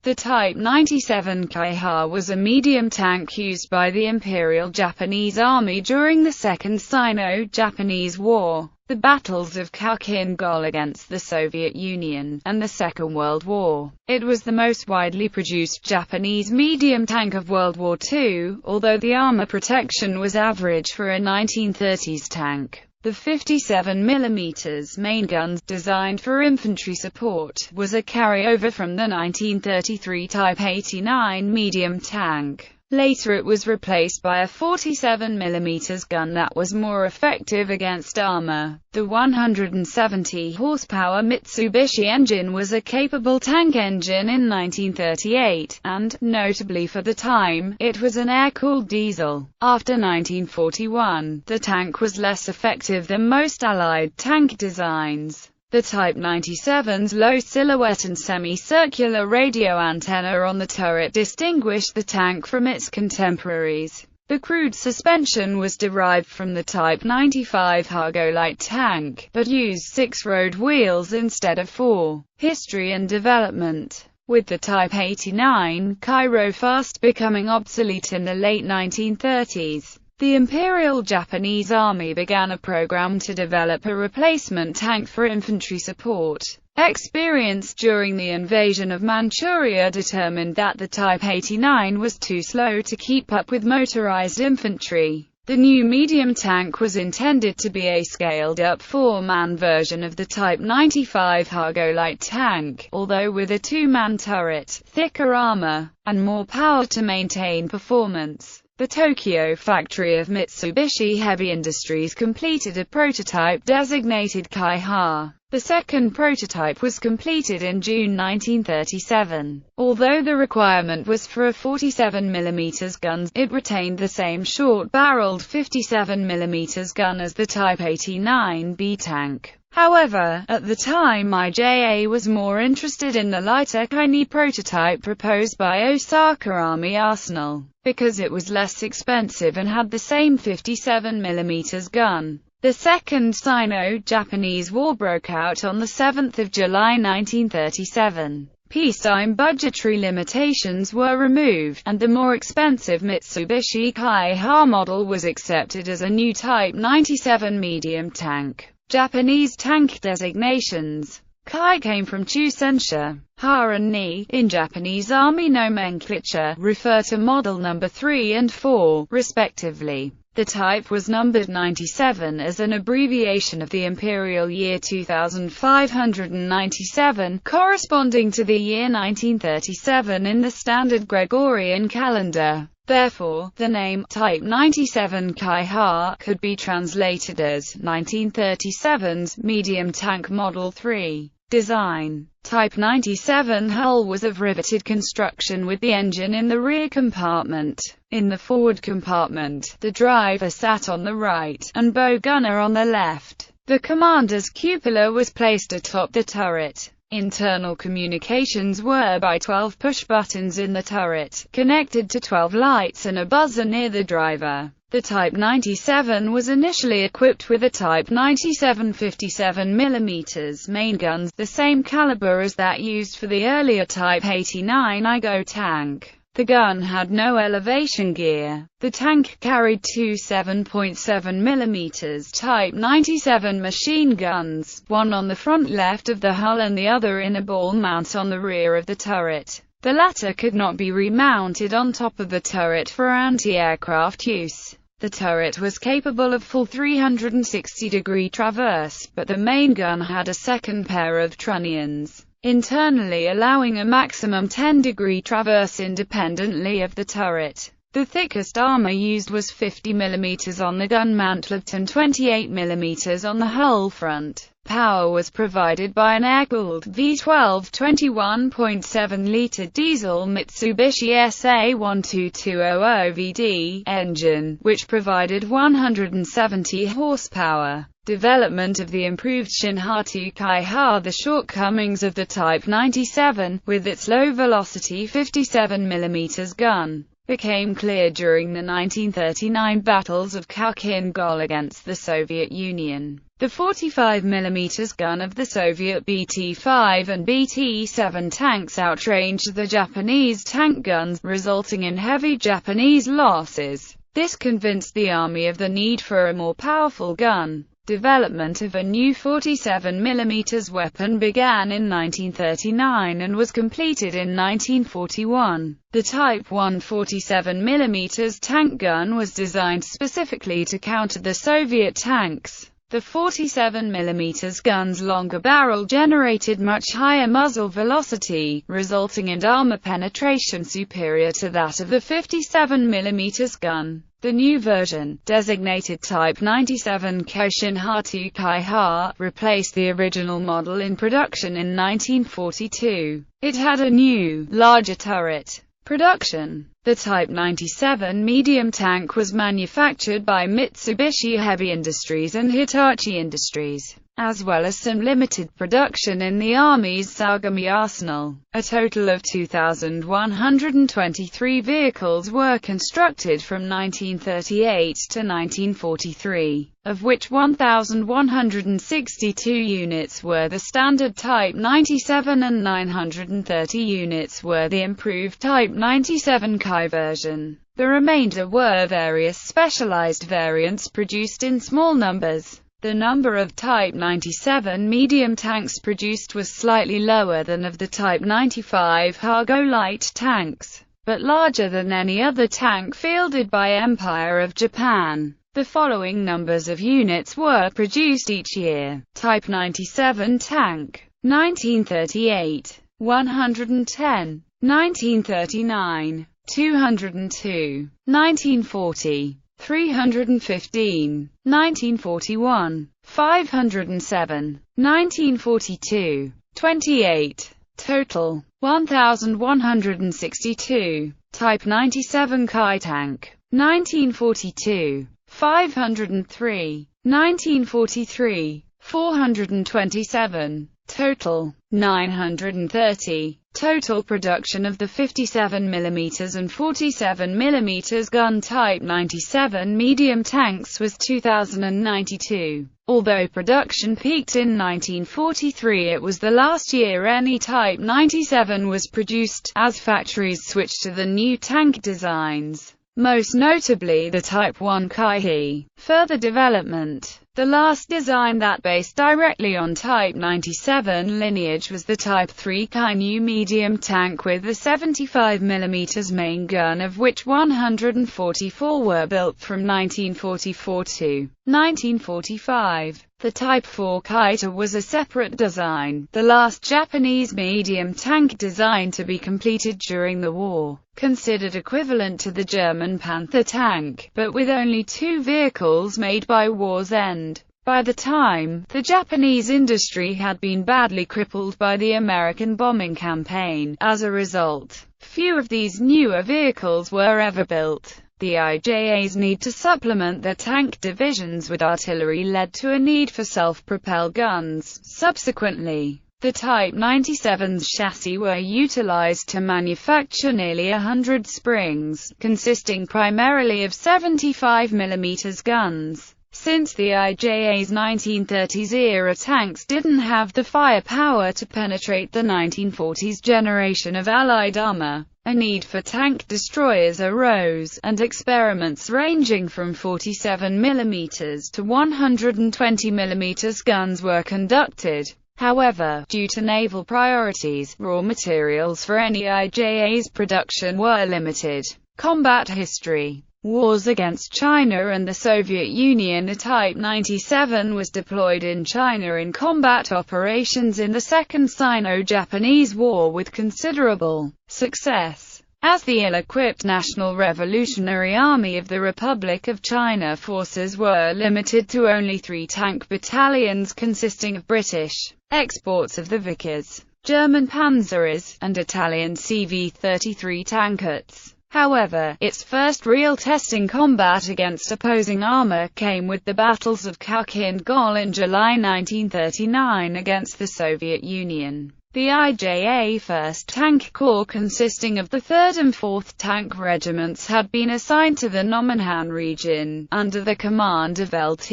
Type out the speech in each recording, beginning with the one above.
The Type 97 Kaiha was a medium tank used by the Imperial Japanese Army during the Second Sino-Japanese War, the battles of Khalkhin Gol against the Soviet Union, and the Second World War. It was the most widely produced Japanese medium tank of World War II, although the armor protection was average for a 1930s tank. The 57mm main gun, designed for infantry support, was a carryover from the 1933 Type 89 medium tank. Later it was replaced by a 47mm gun that was more effective against armor. The 170-horsepower Mitsubishi engine was a capable tank engine in 1938, and, notably for the time, it was an air-cooled diesel. After 1941, the tank was less effective than most Allied tank designs. The Type 97's low silhouette and semi-circular radio antenna on the turret distinguished the tank from its contemporaries. The crude suspension was derived from the Type 95 Hargo light tank, but used 6 road wheels instead of 4. History and development. With the Type 89 Cairo fast becoming obsolete in the late 1930s, the Imperial Japanese Army began a program to develop a replacement tank for infantry support. Experience during the invasion of Manchuria determined that the Type 89 was too slow to keep up with motorized infantry. The new medium tank was intended to be a scaled-up 4-man version of the Type 95 Hargo light tank, although with a 2-man turret, thicker armor, and more power to maintain performance. The Tokyo factory of Mitsubishi Heavy Industries completed a prototype designated Kaiha. The second prototype was completed in June 1937. Although the requirement was for a 47mm gun, it retained the same short-barreled 57mm gun as the Type 89B tank. However, at the time IJA was more interested in the lighter Kaini prototype proposed by Osaka Army Arsenal, because it was less expensive and had the same 57mm gun. The Second Sino-Japanese War broke out on 7 July 1937. Peacetime budgetary limitations were removed, and the more expensive Mitsubishi Kaiha model was accepted as a new Type 97 medium tank. Japanese tank designations. Kai came from Chusensha. Ha and Ni, in Japanese Army nomenclature, refer to model number 3 and 4, respectively. The type was numbered 97 as an abbreviation of the imperial year 2597, corresponding to the year 1937 in the standard Gregorian calendar. Therefore, the name, Type 97 Kaiha, could be translated as 1937's Medium Tank Model 3. Design. Type 97 hull was of riveted construction with the engine in the rear compartment. In the forward compartment, the driver sat on the right, and bow gunner on the left. The commander's cupola was placed atop the turret. Internal communications were by 12 push buttons in the turret, connected to 12 lights and a buzzer near the driver. The Type 97 was initially equipped with a Type 97 57mm main guns, the same caliber as that used for the earlier Type 89 Igo tank. The gun had no elevation gear. The tank carried two 7.7mm Type 97 machine guns, one on the front left of the hull and the other in a ball mount on the rear of the turret. The latter could not be remounted on top of the turret for anti-aircraft use. The turret was capable of full 360-degree traverse, but the main gun had a second pair of trunnions internally, allowing a maximum 10-degree traverse independently of the turret. The thickest armor used was 50mm on the gun mantlet and 28mm on the hull front. Power was provided by an air-cooled V12 21.7-liter diesel Mitsubishi SA12200VD engine, which provided 170 horsepower. Development of the improved Shinhatu Kaiha. The shortcomings of the Type 97, with its low-velocity 57mm gun, became clear during the 1939 battles of Khalkhin Gol against the Soviet Union. The 45mm gun of the Soviet BT-5 and BT-7 tanks outranged the Japanese tank guns, resulting in heavy Japanese losses. This convinced the army of the need for a more powerful gun. Development of a new 47mm weapon began in 1939 and was completed in 1941. The Type 1 47mm tank gun was designed specifically to counter the Soviet tanks. The 47mm gun's longer barrel generated much higher muzzle velocity, resulting in armor penetration superior to that of the 57mm gun. The new version, designated Type 97 Koshin-Ha-2 Kai-Ha, replaced the original model in production in 1942. It had a new, larger turret. Production. The Type 97 medium tank was manufactured by Mitsubishi Heavy Industries and Hitachi Industries, as well as some limited production in the Army's Saugami Arsenal. A total of 2,123 vehicles were constructed from 1938 to 1943, of which 1,162 units were the standard Type 97 and 930 units were the improved Type 97 Kai version. The remainder were various specialized variants produced in small numbers. The number of Type 97 medium tanks produced was slightly lower than of the Type 95 Hago light tanks, but larger than any other tank fielded by Empire of Japan. The following numbers of units were produced each year. Type 97 tank, 1938, 110, 1939, 202, 1940, 315, 1941, 507, 1942, 28, total, 1,162, Type 97 Kai tank, 1942, 503, 1943, 427, total, 930. Total production of the 57mm and 47mm gun Type 97 medium tanks was 2,092. Although production peaked in 1943, it was the last year any Type 97 was produced, as factories switched to the new tank designs, most notably the Type 1 Kai-He. Further development. The last design that based directly on Type 97 lineage was the Type 3 Kai-Nu medium tank with a 75mm main gun, of which 144 were built from 1944 to 1945. The Type 4 Kaita was a separate design, the last Japanese medium tank design to be completed during the war, considered equivalent to the German Panther tank, but with only 2 vehicles made by war's end. By the time, the Japanese industry had been badly crippled by the American bombing campaign. As a result, few of these newer vehicles were ever built. The IJA's need to supplement their tank divisions with artillery led to a need for self-propelled guns. Subsequently, the Type 97's chassis were utilized to manufacture nearly 100 springs, consisting primarily of 75mm guns. Since the IJA's 1930s-era tanks didn't have the firepower to penetrate the 1940s generation of Allied armor, a need for tank destroyers arose, and experiments ranging from 47mm to 120mm guns were conducted. However, due to naval priorities, raw materials for any IJA's production were limited. Combat history. Wars against China and the Soviet Union. A Type 97 was deployed in China in combat operations in the Second Sino-Japanese War with considerable success. As the ill-equipped National Revolutionary Army of the Republic of China forces were limited to only 3 tank battalions consisting of British exports of the Vickers, German Panzers, and Italian CV-33 tankards. However, its first real test in combat against opposing armor came with the battles of Kharkiv and Gol in July 1939 against the Soviet Union. The IJA 1st Tank Corps, consisting of the 3rd and 4th Tank Regiments, had been assigned to the Nomonhan region, under the command of Lt.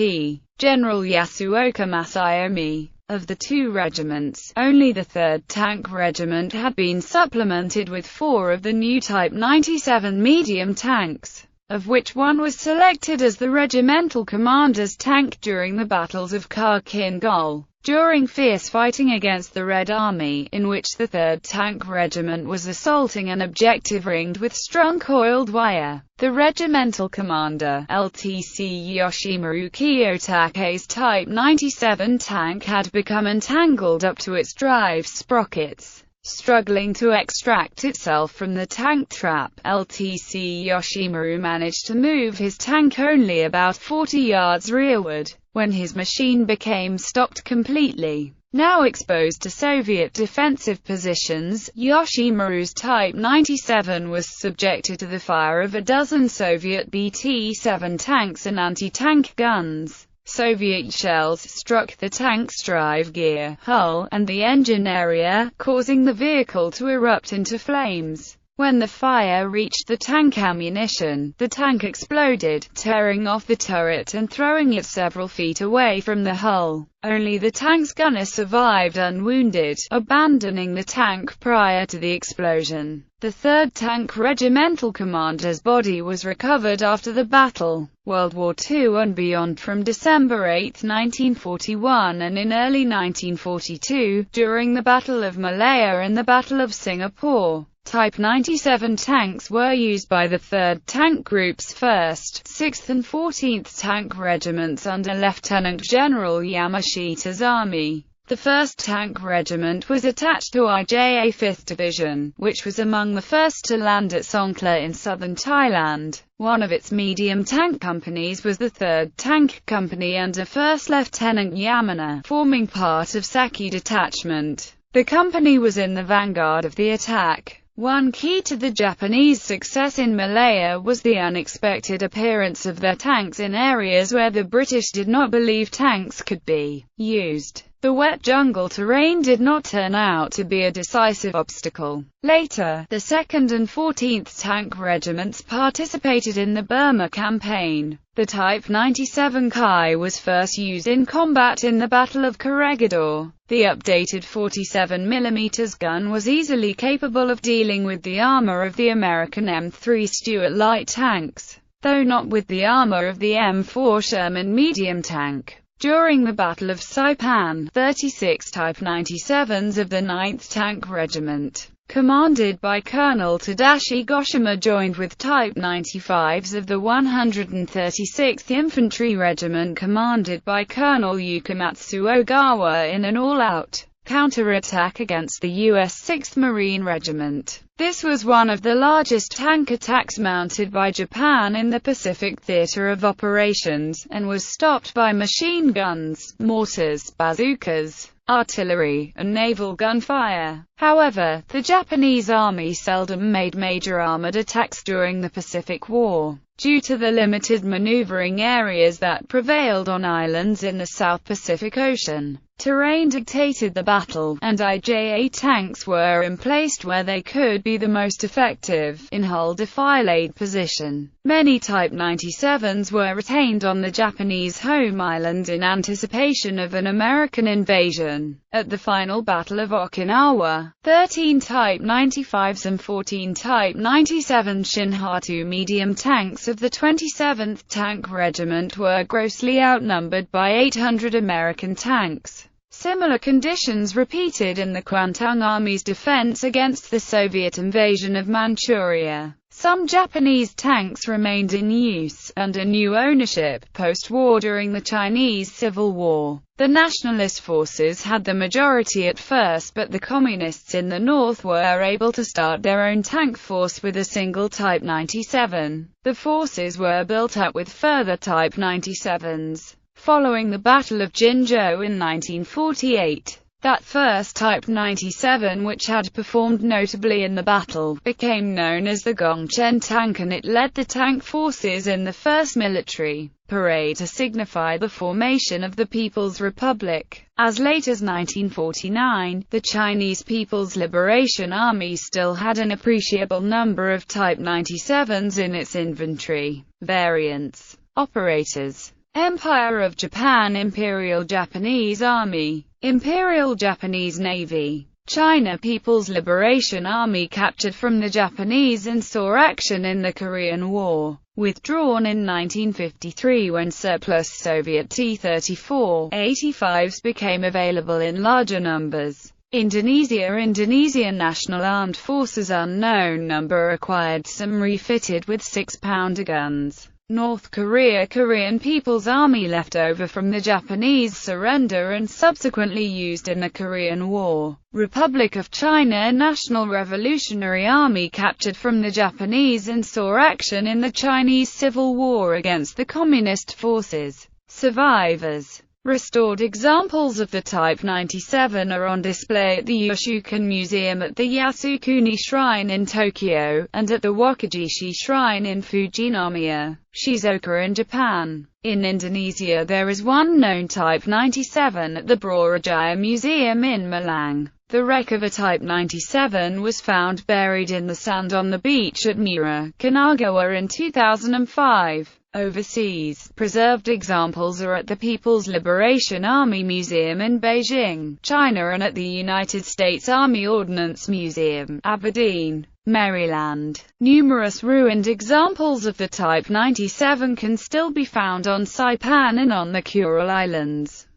General Yasuoka Masayomi. Of the two regiments, only the 3rd Tank Regiment had been supplemented with 4 of the new Type 97 medium tanks, of which one was selected as the regimental commander's tank during the battles of Kharkin Gol. During fierce fighting against the Red Army, in which the 3rd Tank Regiment was assaulting an objective ringed with strung coiled wire, the regimental commander, LTC Yoshimaru Kiyotake's Type 97 tank had become entangled up to its drive sprockets. Struggling to extract itself from the tank trap, LTC Yoshimaru managed to move his tank only about 40 yards rearward, when his machine became stopped completely. Now exposed to Soviet defensive positions, Yoshimaru's Type 97 was subjected to the fire of a dozen Soviet BT-7 tanks and anti-tank guns. Soviet shells struck the tank's drive gear, hull, and the engine area, causing the vehicle to erupt into flames. When the fire reached the tank ammunition, the tank exploded, tearing off the turret and throwing it several feet away from the hull. Only the tank's gunner survived unwounded, abandoning the tank prior to the explosion. The 3rd Tank Regimental Commander's body was recovered after the battle, World War II and beyond from December 8, 1941 and in early 1942, during the Battle of Malaya and the Battle of Singapore. Type 97 tanks were used by the 3rd Tank Group's 1st, 6th and 14th Tank Regiments under Lieutenant General Yamashita's army. The 1st Tank Regiment was attached to IJA 5th Division, which was among the first to land at Songkhla in southern Thailand. One of its medium tank companies was the 3rd Tank Company under 1st Lieutenant Yamana, forming part of Saki Detachment. The company was in the vanguard of the attack. One key to the Japanese success in Malaya was the unexpected appearance of their tanks in areas where the British did not believe tanks could be used. The wet jungle terrain did not turn out to be a decisive obstacle. Later, the 2nd and 14th Tank Regiments participated in the Burma Campaign. The Type 97 Kai was first used in combat in the Battle of Corregidor. The updated 47mm gun was easily capable of dealing with the armor of the American M3 Stuart light tanks, though not with the armor of the M4 Sherman medium tank. During the Battle of Saipan, 36 Type 97s of the 9th Tank Regiment, commanded by Colonel Tadashi Goshima, joined with Type 95s of the 136th Infantry Regiment commanded by Colonel Yukamatsu Ogawa in an all-out counterattack against the U.S. 6th Marine Regiment. This was one of the largest tank attacks mounted by Japan in the Pacific Theater of Operations, and was stopped by machine guns, mortars, bazookas, artillery, and naval gunfire. However, the Japanese army seldom made major armored attacks during the Pacific War, due to the limited maneuvering areas that prevailed on islands in the South Pacific Ocean. Terrain dictated the battle, and IJA tanks were emplaced where they could be the most effective, in hull defilade position. Many Type 97s were retained on the Japanese home island in anticipation of an American invasion. At the final Battle of Okinawa, 13 Type 95s and 14 Type 97 Shinhatu medium tanks of the 27th Tank Regiment were grossly outnumbered by 800 American tanks. Similar conditions repeated in the Kwantung Army's defense against the Soviet invasion of Manchuria. Some Japanese tanks remained in use, under new ownership, post-war during the Chinese Civil War. The nationalist forces had the majority at first, but the communists in the north were able to start their own tank force with a single Type 97. The forces were built up with further Type 97s. Following the Battle of Jinzhou in 1948, that first Type 97, which had performed notably in the battle, became known as the Gongchen tank, and it led the tank forces in the first military parade to signify the formation of the People's Republic. As late as 1949, the Chinese People's Liberation Army still had an appreciable number of Type 97s in its inventory. Variants. Operators. Empire of Japan, Imperial Japanese Army, Imperial Japanese Navy, China People's Liberation Army, captured from the Japanese and saw action in the Korean War. Withdrawn in 1953 when surplus Soviet T-34-85s became available in larger numbers. Indonesia, Indonesian National Armed Forces, unknown number, acquired some refitted with 6-pounder guns. North Korea, Korean People's Army, left over from the Japanese surrender and subsequently used in the Korean War. Republic of China, National Revolutionary Army, captured from the Japanese and saw action in the Chinese Civil War against the Communist forces. Survivors. Restored examples of the Type 97 are on display at the Yoshukan Museum at the Yasukuni Shrine in Tokyo, and at the Wakajishi Shrine in Fujinomiya, Shizuoka in Japan. In Indonesia there is one known Type 97 at the Brawijaya Museum in Malang. The wreck of a Type 97 was found buried in the sand on the beach at Mura, Kanagawa in 2005. Overseas, preserved examples are at the People's Liberation Army Museum in Beijing, China, and at the United States Army Ordnance Museum, Aberdeen, Maryland. Numerous ruined examples of the Type 97 can still be found on Saipan and on the Kuril Islands.